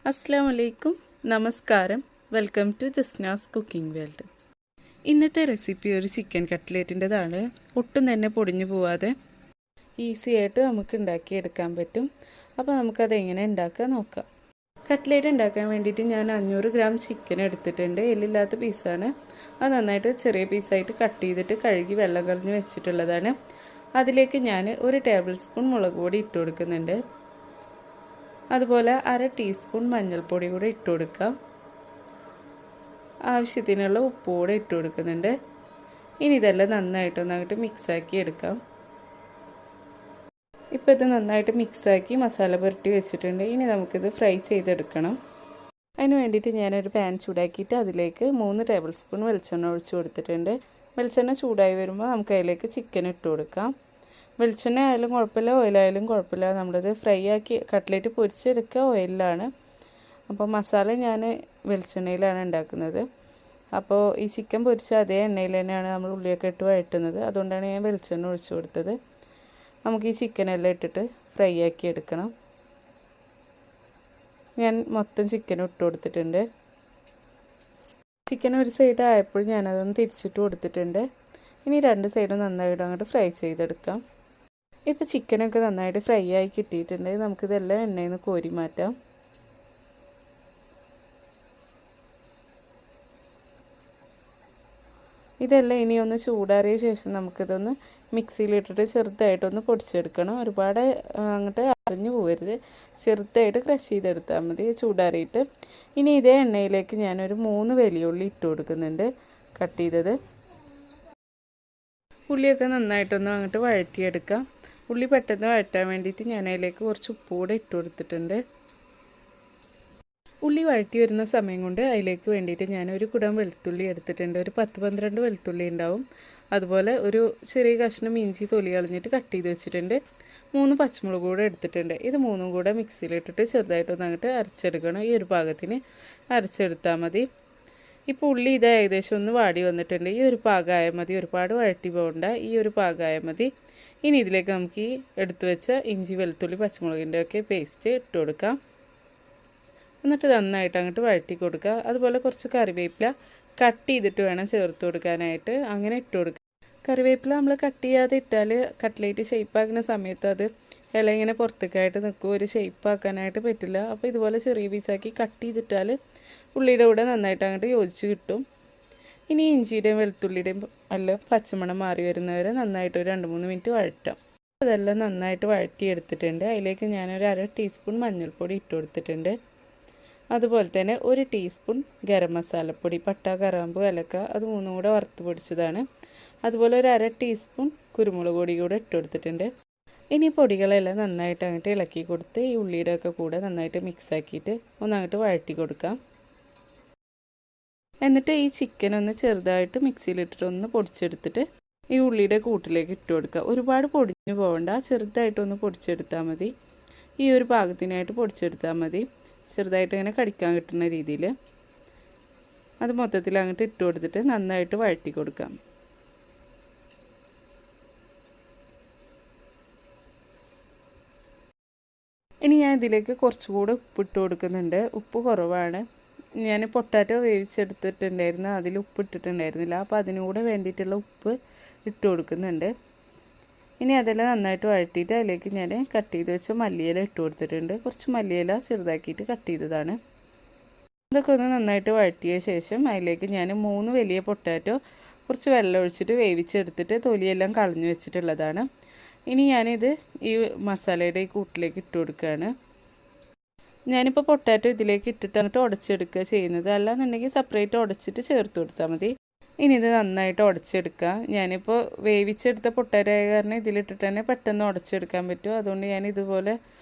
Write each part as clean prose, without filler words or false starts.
അസ്സലാമു അലൈക്കും, നമസ്കാരം. Welcome to Jasna's cooking world. ഇന്നത്തെ റെസിപ്പി ഒരു ചിക്കൻ കട്ട്ലേറ്റിൻ്റെതാണ്. ഒട്ടും തന്നെ പൊടിഞ്ഞു പോവാതെ ഈസി ആയിട്ട് നമുക്ക് ഉണ്ടാക്കിയെടുക്കാൻ പറ്റും. അപ്പോൾ നമുക്കത് എങ്ങനെ ഉണ്ടാക്കുക നോക്കാം. കട്ട്ലേറ്റ് ഉണ്ടാക്കാൻ വേണ്ടിയിട്ട് ഞാൻ 500 ഗ്രാം ചിക്കൻ എടുത്തിട്ടുണ്ട്. എല്ലില്ലാത്ത പീസാണ്. അത് നന്നായിട്ട് ചെറിയ പീസായിട്ട് കട്ട് ചെയ്തിട്ട് കഴുകി വെള്ളം കളഞ്ഞ് വെച്ചിട്ടുള്ളതാണ്. അതിലേക്ക് ഞാൻ 1 ടേബിൾ സ്പൂൺ മുളക് പൊടി ഇട്ട് കൊടുക്കുന്നുണ്ട്. അതുപോലെ 1/2 ടീസ്പൂൺ മഞ്ഞൾപ്പൊടി കൂടെ ഇട്ട് കൊടുക്കാം. ആവശ്യത്തിനുള്ള ഉപ്പ് കൂടെ ഇട്ട് കൊടുക്കുന്നുണ്ട്. ഇനി ഇതെല്ലാം നന്നായിട്ടൊന്നങ്ങോട്ട് മിക്സാക്കി എടുക്കാം. ഇപ്പോൾ ഇത് നന്നായിട്ട് മിക്സാക്കി മസാല പുരട്ടി വെച്ചിട്ടുണ്ട്. ഇനി നമുക്കിത് ഫ്രൈ ചെയ്തെടുക്കണം. അതിന് വേണ്ടിയിട്ട് ഞാനൊരു പാൻ ചൂടാക്കിയിട്ട് അതിലേക്ക് 3 ടേബിൾ സ്പൂൺ വെളിച്ചെണ്ണ ഒഴിച്ച് കൊടുത്തിട്ടുണ്ട്. വെളിച്ചെണ്ണ ചൂടായി വരുമ്പോൾ നമുക്ക് അതിലേക്ക് ചിക്കൻ ഇട്ട് കൊടുക്കാം. വെളിച്ചെണ്ണ ആയാലും കുഴപ്പമില്ല, ഓയിലായാലും കുഴപ്പമില്ല. നമ്മളിത് ഫ്രൈ ആക്കി കട്ട്ലേറ്റ് പൊരിച്ചെടുക്കുക ഓയിലാണ്. അപ്പോൾ മസാല ഞാൻ വെളിച്ചെണ്ണയിലാണ് ഉണ്ടാക്കുന്നത്. അപ്പോൾ ഈ ചിക്കൻ പൊരിച്ച അതേ എണ്ണയിൽ തന്നെയാണ് നമ്മൾ ഉള്ളിയൊക്കെ ഇട്ട് വഴറ്റുന്നത്. അതുകൊണ്ടാണ് ഞാൻ വെളിച്ചെണ്ണ ഒഴിച്ച് കൊടുത്തത്. നമുക്ക് ഈ ചിക്കനെല്ലാം ഇട്ടിട്ട് ഫ്രൈ ആക്കി എടുക്കണം. ഞാൻ മൊത്തം ചിക്കനും ഇട്ട് കൊടുത്തിട്ടുണ്ട്. ചിക്കൻ ഒരു സൈഡ് ആയപ്പോൾ ഞാനതൊന്ന് തിരിച്ചിട്ട് കൊടുത്തിട്ടുണ്ട്. ഇനി 2 സൈഡും നന്നായിട്ട് അങ്ങോട്ട് ഫ്രൈ ചെയ്തെടുക്കാം. ഇപ്പോൾ ചിക്കനൊക്കെ നന്നായിട്ട് ഫ്രൈ ആയി കിട്ടിയിട്ടുണ്ട്. നമുക്കിതെല്ലാം എണ്ണയിൽ നിന്ന് കോരി മാറ്റാം. ഇതെല്ലാം ഇനി ഒന്ന് ചൂടാറിയ ശേഷം നമുക്കിതൊന്ന് മിക്സിയിലിട്ടിട്ട് ചെറുതായിട്ടൊന്ന് പൊടിച്ചെടുക്കണം. ഒരുപാട് അങ്ങോട്ട് അരിഞ്ഞു പോകരുത്, ചെറുതായിട്ട് ക്രഷ് ചെയ്തെടുത്താൽ മതി ചൂടാറിയിട്ട്. ഇനി ഇതേ എണ്ണയിലേക്ക് ഞാനൊരു 3 വലിയ ഉള്ളി ഇട്ട് കൊടുക്കുന്നുണ്ട്, കട്ട് ചെയ്തത്. ഉള്ളിയൊക്കെ നന്നായിട്ടൊന്ന് അങ്ങോട്ട് വഴറ്റിയെടുക്കാം. ഉള്ളി പെട്ടെന്ന് വഴറ്റാൻ വേണ്ടിയിട്ട് ഞാൻ അതിലേക്ക് കുറച്ച് ഉപ്പ് കൂടെ ഇട്ട് കൊടുത്തിട്ടുണ്ട്. ഉള്ളി വഴറ്റി വരുന്ന സമയം കൊണ്ട് അതിലേക്ക് വേണ്ടിയിട്ട് ഞാനൊരു കുടം വെളുത്തുള്ളി എടുത്തിട്ടുണ്ട്. ഒരു 10-12 വെളുത്തുള്ളി ഉണ്ടാവും. അതുപോലെ ഒരു ചെറിയ കഷ്ണം ഇഞ്ചി തൊലി കളഞ്ഞിട്ട് കട്ട് ചെയ്ത് വെച്ചിട്ടുണ്ട്. 3 പച്ചമുളക് കൂടെ എടുത്തിട്ടുണ്ട്. ഇത് 3ഉം കൂടെ മിക്സിയിലിട്ടിട്ട് ചെറുതായിട്ടൊന്ന് അങ്ങോട്ട് അരച്ചെടുക്കണം. ഈ ഒരു പാകത്തിന് അരച്ചെടുത്താൽ മതി. ഇപ്പോൾ ഉള്ളി ഇത് ഏകദേശം ഒന്ന് വാടി വന്നിട്ടുണ്ട്. ഈ ഒരു പാകമായാൽ മതി, ഒരുപാട് വഴറ്റി പോകണ്ട. ഈ ഒരു പാകമായാൽ മതി. ഇനി ഇതിലേക്ക് നമുക്ക് ഈ എടുത്തു വെച്ച ഇഞ്ചി വെളുത്തുള്ളി പച്ചമുളകിൻ്റെ ഒക്കെ പേസ്റ്റ് ഇട്ട് കൊടുക്കാം. എന്നിട്ട് നന്നായിട്ട് അങ്ങോട്ട് വഴറ്റി കൊടുക്കുക. അതുപോലെ കുറച്ച് കറിവേപ്പില കട്ട് ചെയ്തിട്ട് വേണം ചേർത്ത് കൊടുക്കാനായിട്ട്. അങ്ങനെ ഇട്ട് കൊടുക്കുക. കറിവേപ്പില നമ്മൾ കട്ട് ചെയ്യാതെ ഇട്ടാൽ കട്ട്ലേറ്റ് ഷേപ്പാക്കുന്ന സമയത്ത് അത് ഇല ഇങ്ങനെ പുറത്തേക്കായിട്ട് നിൽക്കും, ഒരു ഷേപ്പാക്കാനായിട്ട് പറ്റില്ല. അപ്പോൾ ഇതുപോലെ ചെറിയ പീസാക്കി കട്ട് ചെയ്തിട്ടാൽ ഉള്ളിയുടെ കൂടെ നന്നായിട്ട് അങ്ങോട്ട് യോജിച്ച് കിട്ടും. ഇനി ഇഞ്ചിയുടെയും വെളുത്തുള്ളിയുടെയും എല്ലാം പച്ചമണം മാറി വരുന്നവരെ നന്നായിട്ട് ഒരു 2-3 മിനിറ്റ് വഴറ്റാം. അതെല്ലാം നന്നായിട്ട് വഴറ്റിയെടുത്തിട്ടുണ്ട്. അതിലേക്ക് ഞാനൊരു 1/2 ടീസ്പൂൺ മഞ്ഞൾപ്പൊടി ഇട്ട് കൊടുത്തിട്ടുണ്ട്. അതുപോലെ തന്നെ 1 ടീസ്പൂൺ ഗരം മസാലപ്പൊടി, പട്ട, കറാമ്പ്, ഏലക്ക, അത് 3ഉം കൂടെ വറുത്ത് പൊടിച്ചതാണ്. അതുപോലെ ഒരു 1/2 ടീസ്പൂൺ കുരുമുളക് പൊടി കൂടെ ഇട്ട് കൊടുത്തിട്ടുണ്ട്. ഇനി പൊടികളെല്ലാം നന്നായിട്ട് അങ്ങോട്ട് ഇളക്കി കൊടുത്ത് ഈ ഉള്ളിയുടെ ഒക്കെ കൂടെ നന്നായിട്ട് മിക്സ് ആക്കിയിട്ട് ഒന്നങ്ങോട്ട് വഴറ്റി കൊടുക്കാം. എന്നിട്ട് ഈ ചിക്കൻ ഒന്ന് ചെറുതായിട്ട് മിക്സിയിലിട്ടിട്ട് ഒന്ന് പൊടിച്ചെടുത്തിട്ട് ഈ ഉള്ളിയുടെ കൂട്ടിലേക്ക് ഇട്ട് കൊടുക്കുക. ഒരുപാട് പൊടിഞ്ഞു പോകണ്ട, ചെറുതായിട്ടൊന്ന് പൊടിച്ചെടുത്താൽ മതി. ഈ ഒരു പാകത്തിനായിട്ട് പൊടിച്ചെടുത്താൽ മതി. ചെറുതായിട്ട് ഇങ്ങനെ കടിക്കാൻ കിട്ടുന്ന രീതിയിൽ അത് മൊത്തത്തിൽ അങ്ങോട്ട് ഇട്ട് കൊടുത്തിട്ട് നന്നായിട്ട് വഴറ്റി കൊടുക്കാം. ഇനി ഞാൻ ഇതിലേക്ക് കുറച്ചുകൂടെ ഉപ്പിട്ട് കൊടുക്കുന്നുണ്ട്. ഉപ്പ് കുറവാണ്. ഞാൻ പൊട്ടാറ്റോ വേവിച്ചെടുത്തിട്ടുണ്ടായിരുന്നു, അതിൽ ഉപ്പ് ഇട്ടിട്ടുണ്ടായിരുന്നില്ല. അപ്പോൾ അതിനും കൂടെ വേണ്ടിയിട്ടുള്ള ഉപ്പ് ഇട്ട് കൊടുക്കുന്നുണ്ട്. ഇനി അതെല്ലാം നന്നായിട്ട് വഴറ്റിയിട്ട് അതിലേക്ക് ഞാൻ കട്ട് ചെയ്ത് വെച്ച മല്ലിയില ഇട്ട് കൊടുത്തിട്ടുണ്ട്. കുറച്ച് മല്ലിയില ചെറുതാക്കിയിട്ട് കട്ട് ചെയ്തതാണ്. ഇതൊക്കെ ഒന്ന് നന്നായിട്ട് വഴറ്റിയ ശേഷം അതിലേക്ക് ഞാൻ 3 വലിയ പൊട്ടാറ്റോ കുറച്ച് വെള്ളം ഒഴിച്ചിട്ട് വേവിച്ചെടുത്തിട്ട് തൊലിയെല്ലാം കളഞ്ഞു വെച്ചിട്ടുള്ളതാണ്. ഇനി ഞാനിത് ഈ മസാലയുടെ ഈ കൂട്ടിലേക്ക് ഇട്ട് കൊടുക്കുകയാണ്. ഞാനിപ്പോൾ പൊട്ടാറ്റോ ഇതിലേക്ക് ഇട്ടിട്ട് അങ്ങോട്ട് ഉടച്ചെടുക്കുക ചെയ്യുന്നത്. അല്ലാന്നുണ്ടെങ്കിൽ സെപ്പറേറ്റ് ഉടച്ചിട്ട് ചേർത്ത് കൊടുത്താൽ മതി. ഇനി ഇത് നന്നായിട്ട് ഉടച്ചെടുക്കുക. ഞാനിപ്പോൾ വേവിച്ചെടുത്ത പൊട്ടാറ്റോ ആയ കാരണം ഇതിലിട്ടിട്ട് തന്നെ പെട്ടെന്ന് ഉടച്ചെടുക്കാൻ പറ്റും. അതുകൊണ്ട് ഞാൻ ഇതുപോലെ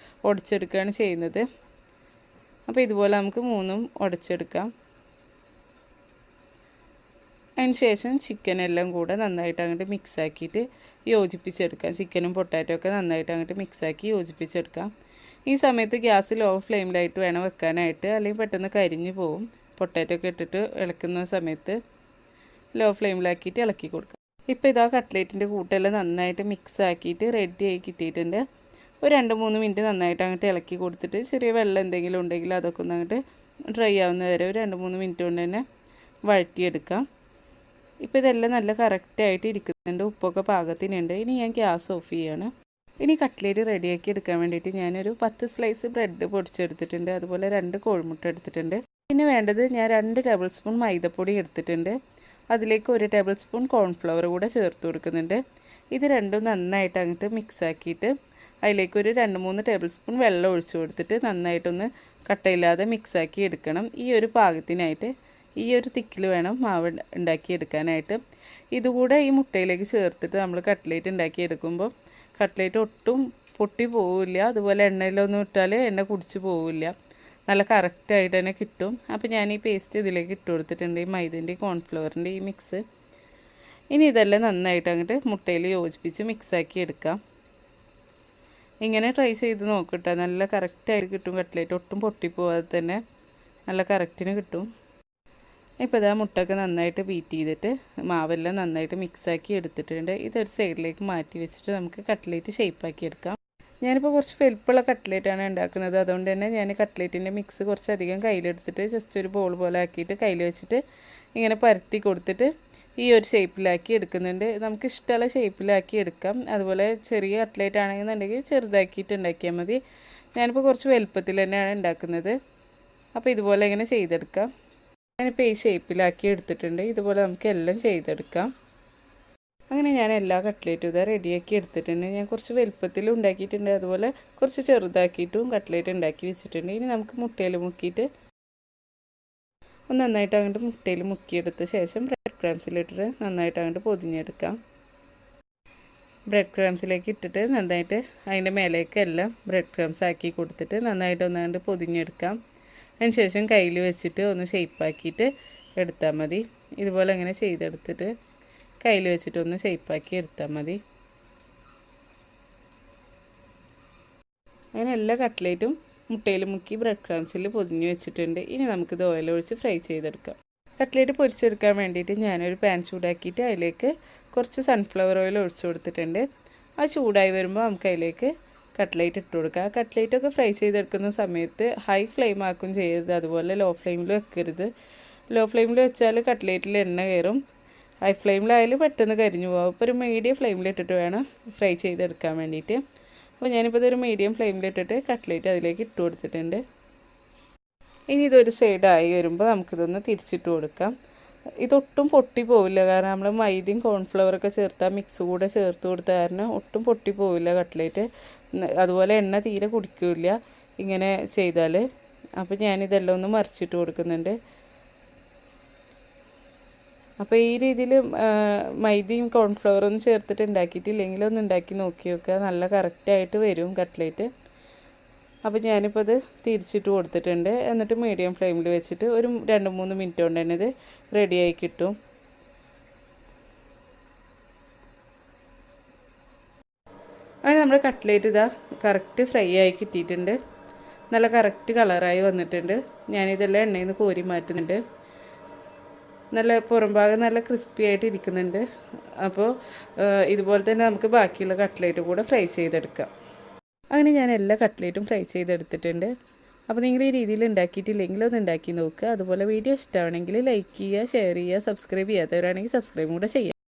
ഉടച്ചെടുക്കുകയാണ് ചെയ്യുന്നത്. അപ്പോൾ ഇതുപോലെ നമുക്ക് 3ഉം ഉടച്ചെടുക്കാം. അതിന് ശേഷം ചിക്കനെല്ലാം കൂടെ നന്നായിട്ട് അങ്ങോട്ട് മിക്സാക്കിയിട്ട് യോജിപ്പിച്ചെടുക്കാം. ചിക്കനും പൊട്ടാറ്റോ ഒക്കെ നന്നായിട്ട് അങ്ങോട്ട് മിക്സാക്കി യോജിപ്പിച്ചെടുക്കാം. ഈ സമയത്ത് ഗ്യാസ് ലോ ഫ്ലെയിമിലായിട്ട് വേണം വെക്കാനായിട്ട്, അല്ലെങ്കിൽ പെട്ടെന്ന് കരിഞ്ഞു പോവും. പൊട്ടാറ്റോ ഒക്കെ ഇട്ടിട്ട് ഇളക്കുന്ന സമയത്ത് ലോ ഫ്ലെയിമിലാക്കിയിട്ട് ഇളക്കി കൊടുക്കാം. ഇപ്പോൾ ഇതാ കട്ട്ലേറ്റിൻ്റെ കൂട്ടെല്ലാം നന്നായിട്ട് മിക്സ് ആക്കിയിട്ട് റെഡി ആയി കിട്ടിയിട്ടുണ്ട്. ഒരു 2-3 മിനിറ്റ് നന്നായിട്ട് അങ്ങോട്ട് ഇളക്കി കൊടുത്തിട്ട് ചെറിയ വെള്ളം എന്തെങ്കിലും ഉണ്ടെങ്കിൽ അതൊക്കെ ഒന്ന് അങ്ങോട്ട് ഡ്രൈ ആവുന്ന വരെ ഒരു 2-3 മിനിറ്റ് കൊണ്ട് തന്നെ വഴറ്റിയെടുക്കാം. ഇപ്പോൾ ഇതെല്ലാം നല്ല കറക്റ്റായിട്ട് ഇരിക്കുന്നുണ്ട്, ഉപ്പൊക്കെ പാകത്തിനുണ്ട്. ഇനി ഞാൻ ഗ്യാസ് ഓഫ് ചെയ്യാണ്. ഇനി കട്ട്ലേറ്റ് റെഡിയാക്കി എടുക്കാൻ വേണ്ടിയിട്ട് ഞാനൊരു 10 സ്ലൈസ് ബ്രെഡ് പൊടിച്ചെടുത്തിട്ടുണ്ട്, അതുപോലെ 2 കോഴിമുട്ട എടുത്തിട്ടുണ്ട്. പിന്നെ വേണ്ടത് ഞാൻ 2 ടേബിൾ സ്പൂൺ മൈദപ്പൊടി എടുത്തിട്ടുണ്ട്, അതിലേക്ക് 1 ടേബിൾ സ്പൂൺ കോൺഫ്ലവർ കൂടെ ചേർത്ത് കൊടുക്കുന്നുണ്ട്. ഇത് രണ്ടും നന്നായിട്ട് അങ്ങോട്ട് മിക്സാക്കിയിട്ട് അതിലേക്ക് ഒരു 2-3 ടേബിൾ സ്പൂൺ വെള്ളം ഒഴിച്ചു കൊടുത്തിട്ട് നന്നായിട്ടൊന്ന് കട്ടയില്ലാതെ മിക്സാക്കി എടുക്കണം. ഈ ഒരു പാകത്തിനായിട്ട് ഈ ഒരു തിക്കിൽ വേണം മാവ് ഉണ്ടാക്കി എടുക്കാനായിട്ട്. ഇതുകൂടെ ഈ മുട്ടയിലേക്ക് ചേർത്തിട്ട് നമ്മൾ കട്ട്ലേറ്റ് ഉണ്ടാക്കി എടുക്കുമ്പോൾ കട്ട്ലേറ്റ് ഒട്ടും പൊട്ടി പോവില്ല, അതുപോലെ എണ്ണയിലൊന്നും ഇട്ടാൽ എണ്ണ കുടിച്ച് പോവില്ല, നല്ല കറക്റ്റായിട്ട് തന്നെ കിട്ടും. അപ്പോൾ ഞാൻ ഈ പേസ്റ്റ് ഇതിലേക്ക് ഇട്ട് കൊടുത്തിട്ടുണ്ട്, ഈ മൈദൻ്റെ കോൺഫ്ലവറിൻ്റെ ഈ മിക്സ്. ഇനി ഇതെല്ലാം നന്നായിട്ട് അങ്ങോട്ട് മുട്ടയിൽ യോജിപ്പിച്ച് മിക്സാക്കി എടുക്കാം. ഇങ്ങനെ ട്രൈ ചെയ്ത് നോക്കട്ടെ, നല്ല കറക്റ്റായിട്ട് കിട്ടും കട്ട്ലേറ്റ്, ഒട്ടും പൊട്ടിപ്പോവാതെ തന്നെ നല്ല കറക്റ്റിന് കിട്ടും. ഇപ്പോൾ ഇതാ മുട്ടയൊക്കെ നന്നായിട്ട് ബീറ്റ് ചെയ്തിട്ട് മാവെല്ലാം നന്നായിട്ട് മിക്സാക്കി എടുത്തിട്ടുണ്ട്. ഇതൊരു സൈഡിലേക്ക് മാറ്റി വെച്ചിട്ട് നമുക്ക് കട്ട്ലേറ്റ് ഷേപ്പാക്കി എടുക്കാം. ഞാനിപ്പോൾ കുറച്ച് വലിപ്പമുള്ള കട്ട്ലേറ്റാണ് ഉണ്ടാക്കുന്നത്, അതുകൊണ്ട് തന്നെ ഞാൻ കട്ട്ലേറ്റിൻ്റെ മിക്സ് കുറച്ചധികം കയ്യിലെടുത്തിട്ട് ജസ്റ്റ് ഒരു ബോൾ പോലെ ആക്കിയിട്ട് കയ്യിൽ വെച്ചിട്ട് ഇങ്ങനെ പരത്തി കൊടുത്തിട്ട് ഈ ഒരു ഷേപ്പിലാക്കി എടുക്കുന്നുണ്ട്. നമുക്ക് ഇഷ്ടമുള്ള ഷേപ്പിലാക്കി എടുക്കാം. അതുപോലെ ചെറിയ കട്ട്ലേറ്റ് ആണെന്നുണ്ടെങ്കിൽ ചെറുതാക്കിയിട്ട് ഉണ്ടാക്കിയാൽ മതി. ഞാനിപ്പോൾ കുറച്ച് വലുപ്പത്തിൽ തന്നെയാണ് ഉണ്ടാക്കുന്നത്. അപ്പോൾ ഇതുപോലെ ഇങ്ങനെ ചെയ്തെടുക്കാം. ഞാനിപ്പോൾ ഈ ഷേപ്പിലാക്കി എടുത്തിട്ടുണ്ട്. ഇതുപോലെ നമുക്ക് എല്ലാം ചെയ്തെടുക്കാം. അങ്ങനെ ഞാൻ എല്ലാ കട്ട്ലേറ്റും ഇതാ റെഡിയാക്കി എടുത്തിട്ടുണ്ട്. ഞാൻ കുറച്ച് വലുപ്പത്തിലും ഉണ്ടാക്കിയിട്ടുണ്ട്, അതുപോലെ കുറച്ച് ചെറുതാക്കിയിട്ടും കട്ട്ലേറ്റ് ഉണ്ടാക്കി വെച്ചിട്ടുണ്ട്. ഇനി നമുക്ക് മുട്ടയിൽ മുക്കിയിട്ട് നന്നായിട്ട് അങ്ങോട്ട് മുട്ടയിൽ മുക്കിയെടുത്ത ശേഷം ബ്രെഡ് ക്രംസിലിട്ടിട്ട് നന്നായിട്ട് അങ്ങോട്ട് പൊതിഞ്ഞെടുക്കാം. ബ്രെഡ് ക്രംസിലേക്ക് ഇട്ടിട്ട് നന്നായിട്ട് അതിൻ്റെ മേലേക്കെല്ലാം ബ്രെഡ് ക്രംസ് ആക്കി കൊടുത്തിട്ട് നന്നായിട്ട് ഒന്നാണ്ട് പൊതിഞ്ഞെടുക്കാം. അതിന് ശേഷം കയ്യിൽ വെച്ചിട്ട് ഒന്ന് ഷേപ്പാക്കിയിട്ട് എടുത്താൽ മതി. ഇതുപോലെ അങ്ങനെ ചെയ്തെടുത്തിട്ട് കയ്യിൽ വെച്ചിട്ട് ഒന്ന് ഷേപ്പാക്കി എടുത്താൽ മതി. അങ്ങനെ എല്ലാ കട്ട്ലേറ്റും മുട്ടയിൽ മുക്കി ബ്രെഡ് ക്രംസിൽ പൊതിഞ്ഞ് വെച്ചിട്ടുണ്ട്. ഇനി നമുക്കിത് ഓയിൽ ഒഴിച്ച് ഫ്രൈ ചെയ്തെടുക്കാം. കട്ട്ലേറ്റ് പൊരിച്ചെടുക്കാൻ വേണ്ടിയിട്ട് ഞാനൊരു പാൻ ചൂടാക്കിയിട്ട് അതിലേക്ക് കുറച്ച് സൺഫ്ലവർ ഓയിൽ ഒഴിച്ചു കൊടുത്തിട്ടുണ്ട്. ആ ചൂടായി വരുമ്പോൾ നമുക്ക് അതിലേക്ക് കട്ട്ലേറ്റ് ഇട്ട് കൊടുക്കുക. കട്ട്ലേറ്റൊക്കെ ഫ്രൈ ചെയ്തെടുക്കുന്ന സമയത്ത് ഹൈ ഫ്ലെയിം ആക്കും ചെയ്യരുത്, അതുപോലെ ലോ ഫ്ലെയിമിൽ വെക്കരുത്. ലോ ഫ്ലെയിമിൽ വെച്ചാൽ കട്ട്ലേറ്റിൽ എണ്ണ കയറും, ഹൈ ഫ്ലെയിമിലായാലും പെട്ടെന്ന് കരിഞ്ഞു പോകും. അപ്പോൾ ഒരു മീഡിയം ഫ്ലെയിമിലിട്ടിട്ട് വേണം ഫ്രൈ ചെയ്തെടുക്കാൻ വേണ്ടിയിട്ട്. അപ്പോൾ ഞാനിപ്പോൾ ഇതൊരു മീഡിയം ഫ്ലെയിമിലിട്ടിട്ട് കട്ട്ലേറ്റ് അതിലേക്ക് ഇട്ട് കൊടുത്തിട്ടുണ്ട്. ഇനി ഇതൊരു സൈഡായി വരുമ്പോൾ നമുക്കിതൊന്ന് തിരിച്ചിട്ട് കൊടുക്കാം. ഇതൊട്ടും പൊട്ടി പോവില്ല, കാരണം നമ്മൾ മൈദയും കോൺഫ്ലവറൊക്കെ ചേർത്താൽ മിക്സ് കൂടെ ചേർത്ത് കൊടുത്ത കാരണം ഒട്ടും പൊട്ടി പോവില്ല കട്ട്ലേറ്റ്. അതുപോലെ എണ്ണ തീരെ കുടിക്കില്ല ഇങ്ങനെ ചെയ്താൽ. അപ്പോൾ ഞാനിതെല്ലാം ഒന്ന് മറിച്ചിട്ട് കൊടുക്കുന്നുണ്ട്. അപ്പോൾ ഈ രീതിയിൽ മൈദയും കോൺഫ്ലവറൊന്നും ചേർത്തിട്ട് ഉണ്ടാക്കിയിട്ടില്ലെങ്കിൽ ഒന്ന് ഉണ്ടാക്കി നോക്കി നോക്കുക, നല്ല കറക്റ്റായിട്ട് വരും കട്ട്ലേറ്റ്. അപ്പോൾ ഞാനിപ്പോൾ ഇത് തിരിച്ചിട്ട് കൊടുത്തിട്ടുണ്ട്. എന്നിട്ട് മീഡിയം ഫ്ലെയിമിൽ വെച്ചിട്ട് ഒരു 2-3 മിനിറ്റ് കൊണ്ട് തന്നെ ഇത് റെഡിയായി കിട്ടും. അങ്ങനെ നമ്മുടെ കട്ട്ലേറ്റ് ഇതാ കറക്റ്റ് ഫ്രൈ ആയി കിട്ടിയിട്ടുണ്ട്, നല്ല കറക്റ്റ് കളറായി വന്നിട്ടുണ്ട്. ഞാനിതെല്ലാം എണ്ണയിൽ നിന്ന് കോരി മാറ്റുന്നുണ്ട്. നല്ല പുറംഭാഗം നല്ല ക്രിസ്പി ആയിട്ട് ഇരിക്കുന്നുണ്ട്. അപ്പോൾ ഇതുപോലെ തന്നെ നമുക്ക് ബാക്കിയുള്ള കട്ട്ലേറ്റ് കൂടെ ഫ്രൈ ചെയ്തെടുക്കാം. അങ്ങനെ ഞാൻ എല്ലാ കട്ട്ലേറ്റും ഫ്രൈ ചെയ്തെടുത്തിട്ടുണ്ട്. അപ്പോൾ നിങ്ങൾ ഈ രീതിയിൽ ഉണ്ടാക്കിയിട്ടില്ലെങ്കിൽ ഒന്ന് ഉണ്ടാക്കി നോക്കുക. അതുപോലെ വീഡിയോ ഇഷ്ടമാണെങ്കിൽ ലൈക്ക് ചെയ്യുക, ഷെയർ ചെയ്യുക, സബ്സ്ക്രൈബ് ചെയ്യാത്തവരാണെങ്കിൽ സബ്സ്ക്രൈബും കൂടെ ചെയ്യുക.